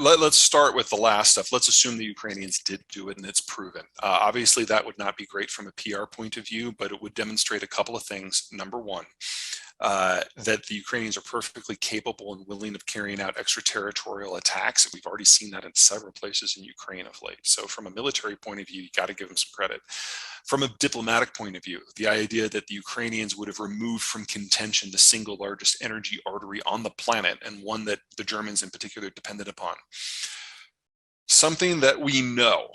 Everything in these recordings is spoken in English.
Let's start with the last stuff. Let's assume the Ukrainians did do it and it's proven. Obviously, that would not be great from a PR point of view, but it would demonstrate a couple of things. Number one, that the Ukrainians are perfectly capable and willing of carrying out extraterritorial attacks. We've already seen that in several places in Ukraine of late. So from a military point of view, you got to give them some credit. From a diplomatic point of view, the idea that the Ukrainians would have removed from contention the single largest energy artery on the planet, and one that the Germans in particular depended upon. Something that we know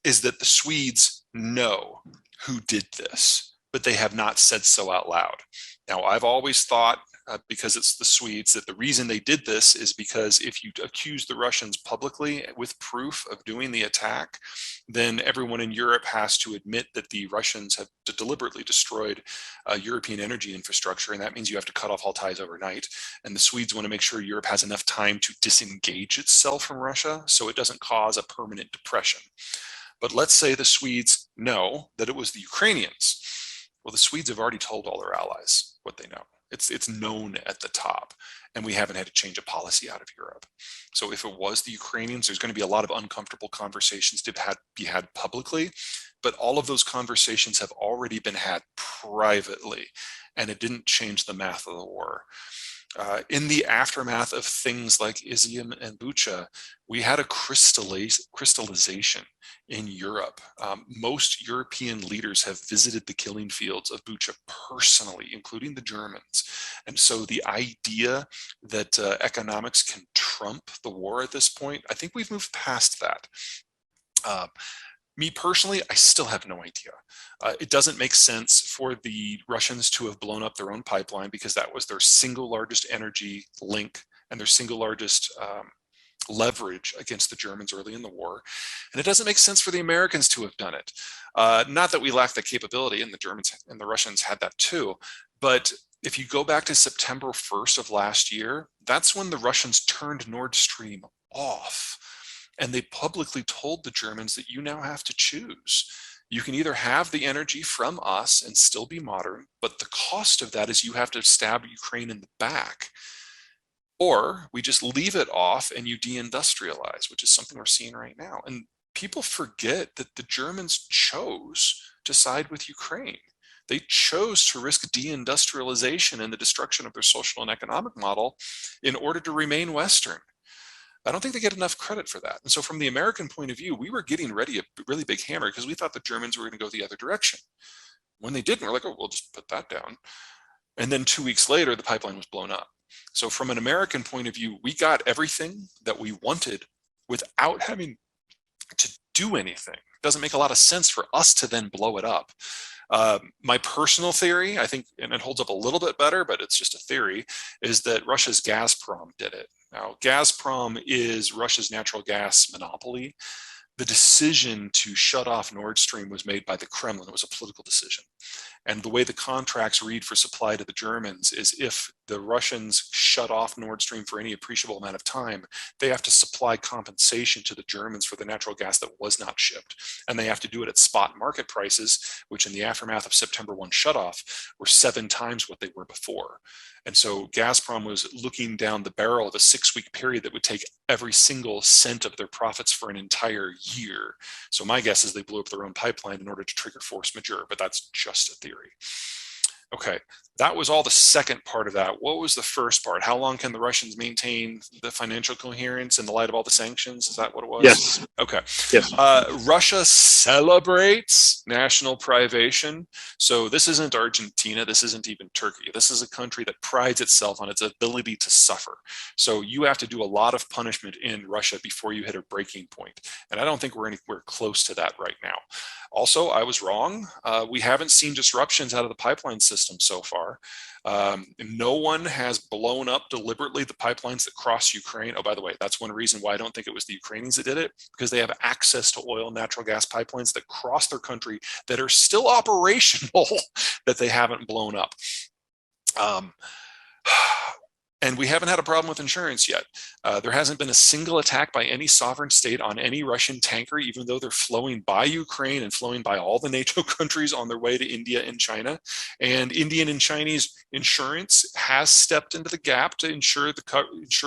is that the Swedes know who did this, but they have not said so out loud. Now, I've always thought, because it's the Swedes, that the reason they did this is because if you accuse the Russians publicly with proof of doing the attack, then everyone in Europe has to admit that the Russians have deliberately destroyed European energy infrastructure, and that means you have to cut off all ties overnight. And the Swedes want to make sure Europe has enough time to disengage itself from Russia so it doesn't cause a permanent depression. But let's say the Swedes know that it was the Ukrainians. Well, the Swedes have already told all their allies what they know. It's known at the top, and we haven't had to change a policy out of Europe. So if it was the Ukrainians, there's going to be a lot of uncomfortable conversations to be had publicly, but all of those conversations have already been had privately, and it didn't change the math of the war. In the aftermath of things like Izium and Bucha, we had a crystallization in Europe. Most European leaders have visited the killing fields of Bucha personally, including the Germans. And so the idea that economics can trump the war at this point, I think we've moved past that. Me personally, I still have no idea. It doesn't make sense for the Russians to have blown up their own pipeline, because that was their single largest energy link and their single largest leverage against the Germans early in the war. And it doesn't make sense for the Americans to have done it. Not that we lack the capability, and the Germans and the Russians had that too, but if you go back to September 1st of last year, that's when the Russians turned Nord Stream off. And they publicly told the Germans that you now have to choose. You can either have the energy from us and still be modern, but the cost of that is you have to stab Ukraine in the back. Or we just leave it off and you deindustrialize, which is something we're seeing right now. And people forget that the Germans chose to side with Ukraine. They chose to risk deindustrialization and the destruction of their social and economic model in order to remain Western. I don't think they get enough credit for that. And so from the American point of view, we were getting ready a really big hammer because we thought the Germans were going to go the other direction. When they didn't, we're like, oh, we'll just put that down. And then 2 weeks later, the pipeline was blown up. So from an American point of view, we got everything that we wanted without having to do anything. It doesn't make a lot of sense for us to then blow it up. My personal theory, I think, and it holds up a little bit better, but it's just a theory, is that Russia's Gazprom did it. Now, Gazprom is Russia's natural gas monopoly. The decision to shut off Nord Stream was made by the Kremlin. It was a political decision. And the way the contracts read for supply to the Germans is if the Russians shut off Nord Stream for any appreciable amount of time, they have to supply compensation to the Germans for the natural gas that was not shipped. And they have to do it at spot market prices, which in the aftermath of September 1 shutoff were 7 times what they were before. And so Gazprom was looking down the barrel of a 6-week period that would take every single cent of their profits for an entire year. So my guess is they blew up their own pipeline in order to trigger force majeure, but that's just a theory. Okay, that was all the second part of that. What was the first part? How long can the Russians maintain the financial coherence in the light of all the sanctions? Is that what it was? Yes. Okay. Yes. Russia celebrates national privation. So this isn't Argentina. This isn't even Turkey. This is a country that prides itself on its ability to suffer. So you have to do a lot of punishment in Russia before you hit a breaking point. And I don't think we're anywhere close to that right now. Also, I was wrong. We haven't seen disruptions out of the pipeline system so far. No one has blown up deliberately the pipelines that cross Ukraine. Oh, by the way, that's one reason why I don't think it was the Ukrainians that did it, because they have access to oil and natural gas pipelines that cross their country that are still operational that they haven't blown up. And we haven't had a problem with insurance yet. There hasn't been a single attack by any sovereign state on any Russian tanker, even though they're flowing by Ukraine and flowing by all the NATO countries on their way to India and China. And Indian and Chinese insurance has stepped into the gap to ensure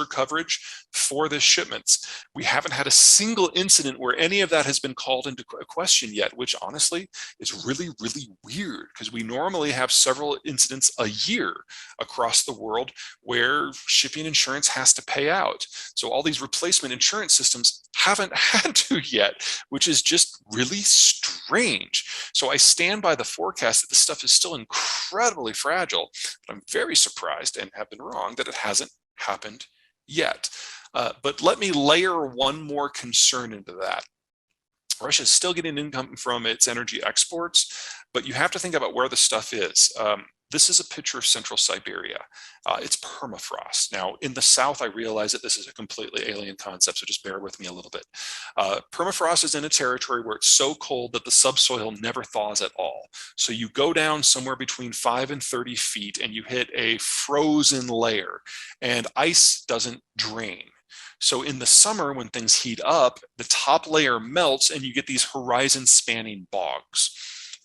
coverage for the shipments. We haven't had a single incident where any of that has been called into question yet, which honestly is really, really weird, because we normally have several incidents a year across the world where shipping insurance has to pay out. So all these replacement insurance systems haven't had to yet, which is just really strange. So I stand by the forecast that this stuff is still incredibly fragile, but I'm very surprised, and have been wrong, that it hasn't happened yet. But let me layer one more concern into that. Russia is still getting income from its energy exports, but you have to think about where the stuff is. This is a picture of central Siberia. It's permafrost. Now, in the south, I realize that this is a completely alien concept, so just bear with me a little bit. Permafrost is in a territory where it's so cold that the subsoil never thaws at all. So you go down somewhere between 5 and 30 feet, and you hit a frozen layer, and ice doesn't drain. So in the summer, when things heat up, the top layer melts and you get these horizon spanning bogs.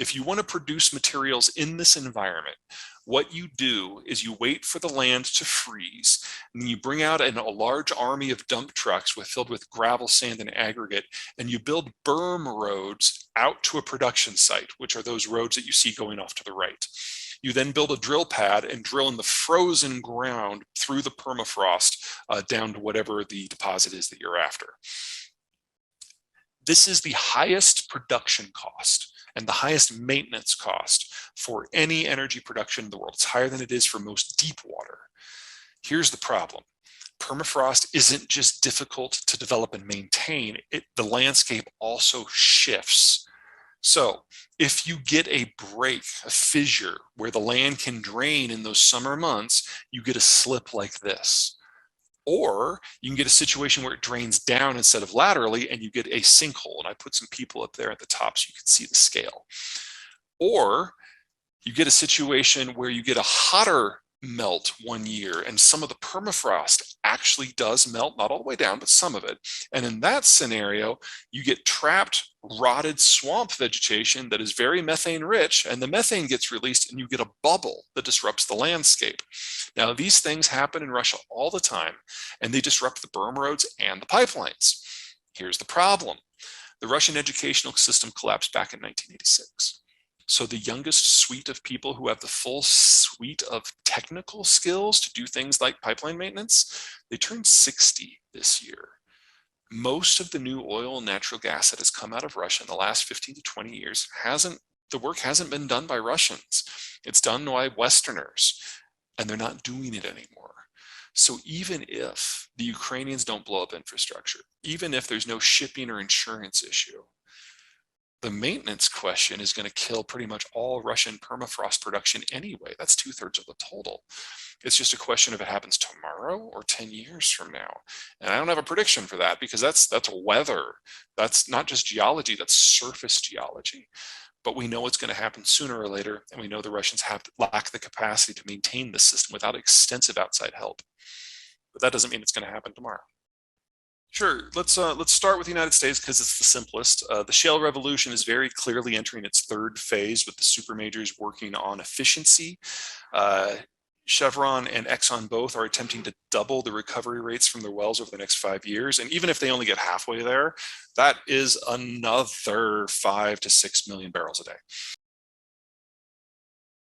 If you want to produce materials in this environment, what you do is you wait for the land to freeze, and then you bring out a large army of dump trucks filled with gravel, sand, and aggregate, and you build berm roads out to a production site, which are those roads that you see going off to the right. You then build a drill pad and drill in the frozen ground through the permafrost down to whatever the deposit is that you're after. This is the highest production cost and the highest maintenance cost for any energy production in the world. It's higher than it is for most deep water. Here's the problem. Permafrost isn't just difficult to develop and maintain. The landscape also shifts. So if you get a break, a fissure, where the land can drain in those summer months, you get a slip like this. Or you can get a situation where it drains down instead of laterally, and you get a sinkhole. And I put some people up there at the top so you can see the scale. Or you get a situation where you get a hotter melt one year, and some of the permafrost actually does melt, not all the way down, but some of it. And in that scenario, you get trapped, rotted swamp vegetation that is very methane rich, and the methane gets released and you get a bubble that disrupts the landscape. Now, these things happen in Russia all the time, and they disrupt the berm roads and the pipelines. Here's the problem. The Russian educational system collapsed back in 1986. So the youngest suite of people who have the full suite of technical skills to do things like pipeline maintenance, they turned 60 this year. Most of the new oil and natural gas that has come out of Russia in the last 15 to 20 years the work hasn't been done by Russians. It's done by Westerners, and they're not doing it anymore. So even if the Ukrainians don't blow up infrastructure, even if there's no shipping or insurance issue, the maintenance question is going to kill pretty much all Russian permafrost production anyway. That's 2/3 of the total. It's just a question if it happens tomorrow or 10 years from now. And I don't have a prediction for that, because that's weather. That's not just geology, that's surface geology. But we know it's going to happen sooner or later, and we know the Russians lack the capacity to maintain this system without extensive outside help. But that doesn't mean it's going to happen tomorrow. Sure. Let's start with the United States because it's the simplest. The shale revolution is very clearly entering its third phase, with the super majors working on efficiency. Chevron and Exxon both are attempting to double the recovery rates from their wells over the next 5 years. And even if they only get halfway there, that is another 5 to 6 million barrels a day.